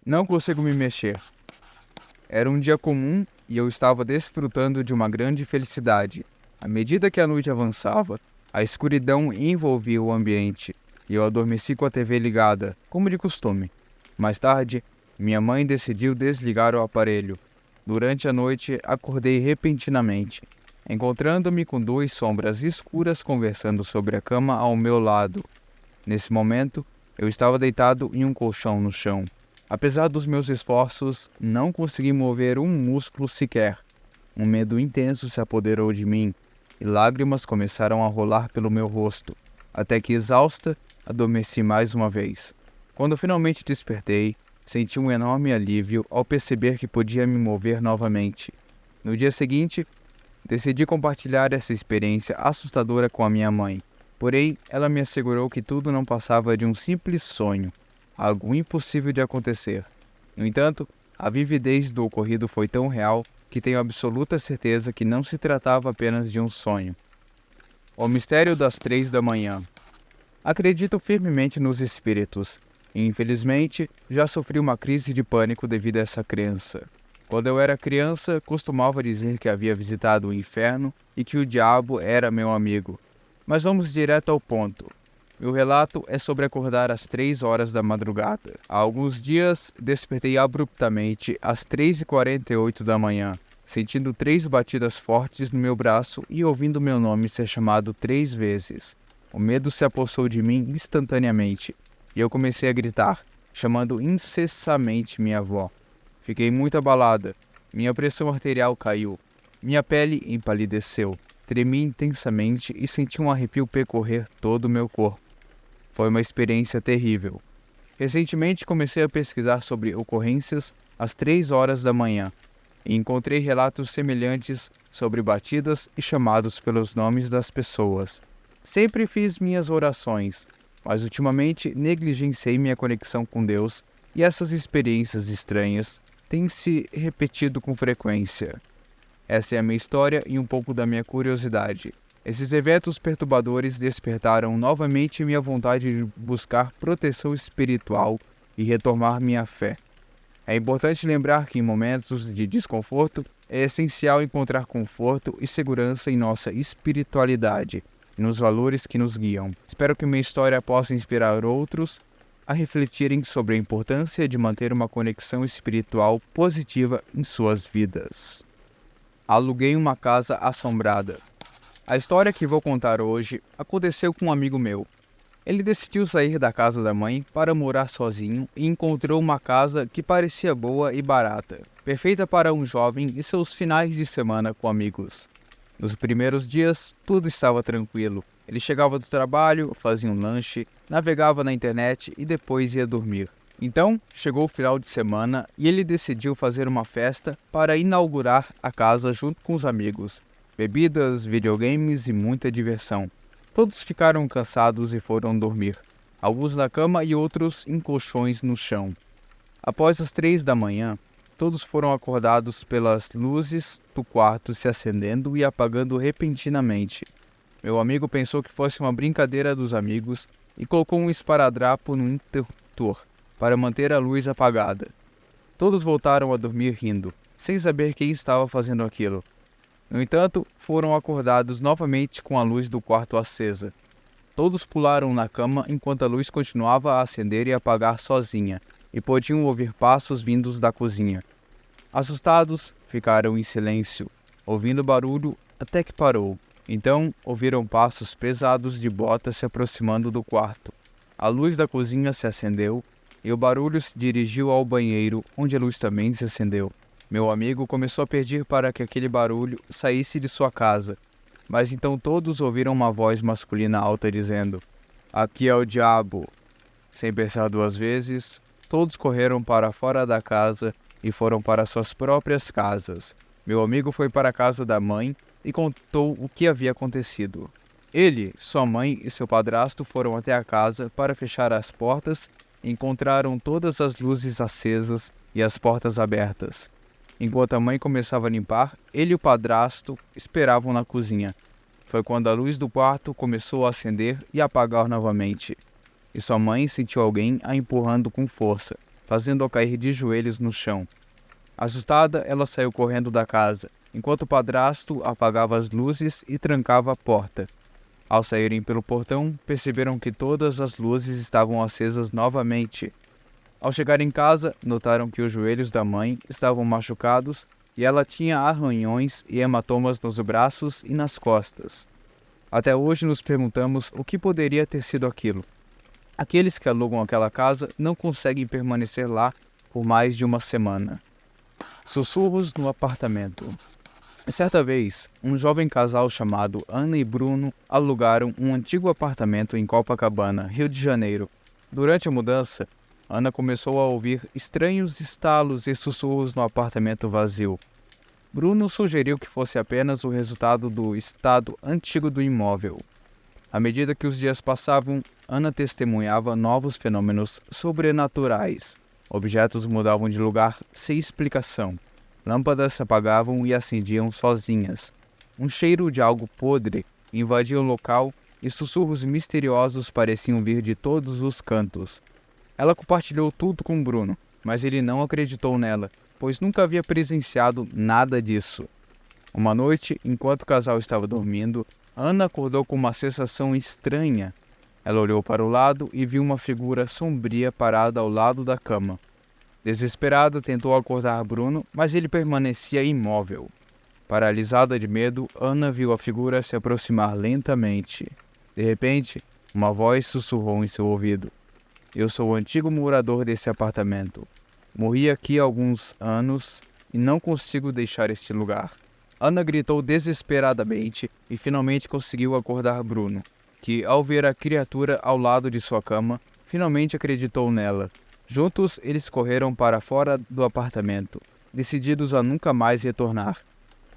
Não consigo me mexer. Era um dia comum e eu estava desfrutando de uma grande felicidade. À medida que a noite avançava, a escuridão envolvia o ambiente e eu adormeci com a TV ligada, como de costume. Mais tarde, minha mãe decidiu desligar o aparelho. Durante a noite, acordei repentinamente, encontrando-me com duas sombras escuras conversando sobre a cama ao meu lado. Nesse momento, eu estava deitado em um colchão no chão. Apesar dos meus esforços, não consegui mover um músculo sequer. Um medo intenso se apoderou de mim e lágrimas começaram a rolar pelo meu rosto, até que, exausta, adormeci mais uma vez. Quando finalmente despertei, senti um enorme alívio ao perceber que podia me mover novamente. No dia seguinte, decidi compartilhar essa experiência assustadora com a minha mãe. Porém, ela me assegurou que tudo não passava de um simples sonho, algo impossível de acontecer. No entanto, a vividez do ocorrido foi tão real que tenho absoluta certeza que não se tratava apenas de um sonho. O mistério das 3 da manhã. Acredito firmemente nos espíritos, e infelizmente já sofri uma crise de pânico devido a essa crença. Quando eu era criança, costumava dizer que havia visitado o inferno e que o diabo era meu amigo. Mas vamos direto ao ponto. Meu relato é sobre acordar às 3 horas da madrugada. Há alguns dias, despertei abruptamente às 3h48 da manhã, sentindo 3 batidas fortes no meu braço e ouvindo meu nome ser chamado 3 vezes. O medo se apossou de mim instantaneamente, e eu comecei a gritar, chamando incessantemente minha avó. Fiquei muito abalada. Minha pressão arterial caiu. Minha pele empalideceu. Tremi intensamente e senti um arrepio percorrer todo o meu corpo. Foi uma experiência terrível. Recentemente comecei a pesquisar sobre ocorrências às 3 horas da manhã e encontrei relatos semelhantes sobre batidas e chamados pelos nomes das pessoas. Sempre fiz minhas orações, mas ultimamente negligenciei minha conexão com Deus e essas experiências estranhas têm se repetido com frequência. Essa é a minha história e um pouco da minha curiosidade. Esses eventos perturbadores despertaram novamente minha vontade de buscar proteção espiritual e retomar minha fé. É importante lembrar que em momentos de desconforto é essencial encontrar conforto e segurança em nossa espiritualidade e nos valores que nos guiam. Espero que minha história possa inspirar outros a refletirem sobre a importância de manter uma conexão espiritual positiva em suas vidas. Aluguei uma casa assombrada. A história que vou contar hoje aconteceu com um amigo meu. Ele decidiu sair da casa da mãe para morar sozinho e encontrou uma casa que parecia boa e barata, perfeita para um jovem e seus finais de semana com amigos. Nos primeiros dias, tudo estava tranquilo. Ele chegava do trabalho, fazia um lanche, navegava na internet e depois ia dormir. Então, chegou o final de semana e ele decidiu fazer uma festa para inaugurar a casa junto com os amigos. Bebidas, videogames e muita diversão. Todos ficaram cansados e foram dormir, alguns na cama e outros em colchões no chão. Após as 3 da manhã, todos foram acordados pelas luzes do quarto se acendendo e apagando repentinamente. Meu amigo pensou que fosse uma brincadeira dos amigos e colocou um esparadrapo no interruptor para manter a luz apagada. Todos voltaram a dormir rindo, sem saber quem estava fazendo aquilo. No entanto, foram acordados novamente com a luz do quarto acesa. Todos pularam na cama enquanto a luz continuava a acender e apagar sozinha, e podiam ouvir passos vindos da cozinha. Assustados, ficaram em silêncio, ouvindo barulho até que parou. Então, ouviram passos pesados de botas se aproximando do quarto. A luz da cozinha se acendeu e o barulho se dirigiu ao banheiro, onde a luz também se acendeu. Meu amigo começou a pedir para que aquele barulho saísse de sua casa, mas então todos ouviram uma voz masculina alta dizendo: "Aqui é o diabo." Sem pensar duas vezes, todos correram para fora da casa e foram para suas próprias casas. Meu amigo foi para a casa da mãe e contou o que havia acontecido. Ele, sua mãe e seu padrasto foram até a casa para fechar as portas e encontraram todas as luzes acesas e as portas abertas. Enquanto a mãe começava a limpar, ele e o padrasto esperavam na cozinha. Foi quando a luz do quarto começou a acender e apagar novamente, e sua mãe sentiu alguém a empurrando com força. fazendo-a cair de joelhos no chão. Assustada, ela saiu correndo da casa, enquanto o padrasto apagava as luzes e trancava a porta. Ao saírem pelo portão, perceberam que todas as luzes estavam acesas novamente. Ao chegar em casa, notaram que os joelhos da mãe estavam machucados e ela tinha arranhões e hematomas nos braços e nas costas. Até hoje nos perguntamos o que poderia ter sido aquilo. Aqueles que alugam aquela casa não conseguem permanecer lá por mais de uma semana. Sussurros no apartamento. Certa vez, um jovem casal chamado Ana e Bruno alugaram um antigo apartamento em Copacabana, Rio de Janeiro. Durante a mudança, Ana começou a ouvir estranhos estalos e sussurros no apartamento vazio. Bruno sugeriu que fosse apenas o resultado do estado antigo do imóvel. À medida que os dias passavam, Ana testemunhava novos fenômenos sobrenaturais. Objetos mudavam de lugar sem explicação. Lâmpadas se apagavam e acendiam sozinhas. Um cheiro de algo podre invadia o local e sussurros misteriosos pareciam vir de todos os cantos. Ela compartilhou tudo com Bruno, mas ele não acreditou nela, pois nunca havia presenciado nada disso. Uma noite, enquanto o casal estava dormindo, Ana acordou com uma sensação estranha. Ela olhou para o lado e viu uma figura sombria parada ao lado da cama. Desesperada, tentou acordar Bruno, mas ele permanecia imóvel. Paralisada de medo, Ana viu a figura se aproximar lentamente. De repente, uma voz sussurrou em seu ouvido. Eu sou o antigo morador desse apartamento. Morri aqui há alguns anos e não consigo deixar este lugar. Ana gritou desesperadamente e finalmente conseguiu acordar Bruno, que, ao ver a criatura ao lado de sua cama, finalmente acreditou nela. Juntos, eles correram para fora do apartamento, decididos a nunca mais retornar.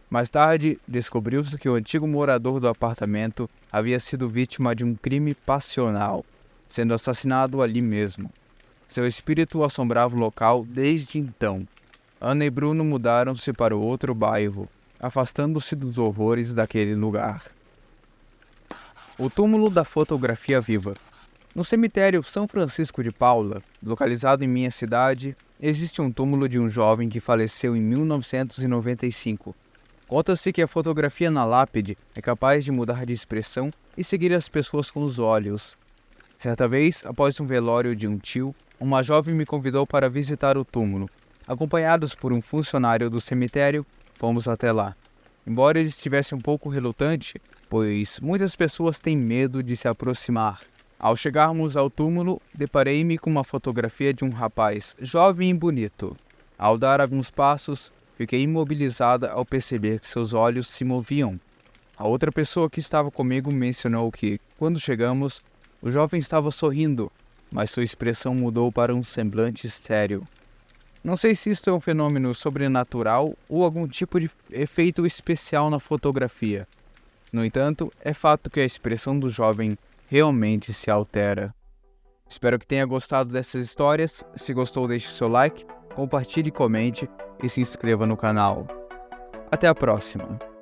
Mais tarde, descobriu-se que o antigo morador do apartamento havia sido vítima de um crime passional, sendo assassinado ali mesmo. Seu espírito assombrava o local desde então. Ana e Bruno mudaram-se para o outro bairro, afastando-se dos horrores daquele lugar. O túmulo da fotografia viva. No cemitério São Francisco de Paula, localizado em minha cidade, existe um túmulo de um jovem que faleceu em 1995. Conta-se que a fotografia na lápide é capaz de mudar de expressão e seguir as pessoas com os olhos. Certa vez, após um velório de um tio, uma jovem me convidou para visitar o túmulo. Acompanhados por um funcionário do cemitério, fomos até lá. Embora ele estivesse um pouco relutante, pois muitas pessoas têm medo de se aproximar. Ao chegarmos ao túmulo, deparei-me com uma fotografia de um rapaz jovem e bonito. Ao dar alguns passos, fiquei imobilizada ao perceber que seus olhos se moviam. A outra pessoa que estava comigo mencionou que, quando chegamos, o jovem estava sorrindo, mas sua expressão mudou para um semblante sério. Não sei se isto é um fenômeno sobrenatural ou algum tipo de efeito especial na fotografia. No entanto, é fato que a expressão do jovem realmente se altera. Espero que tenha gostado dessas histórias. Se gostou, deixe seu like, compartilhe, comente e se inscreva no canal. Até a próxima!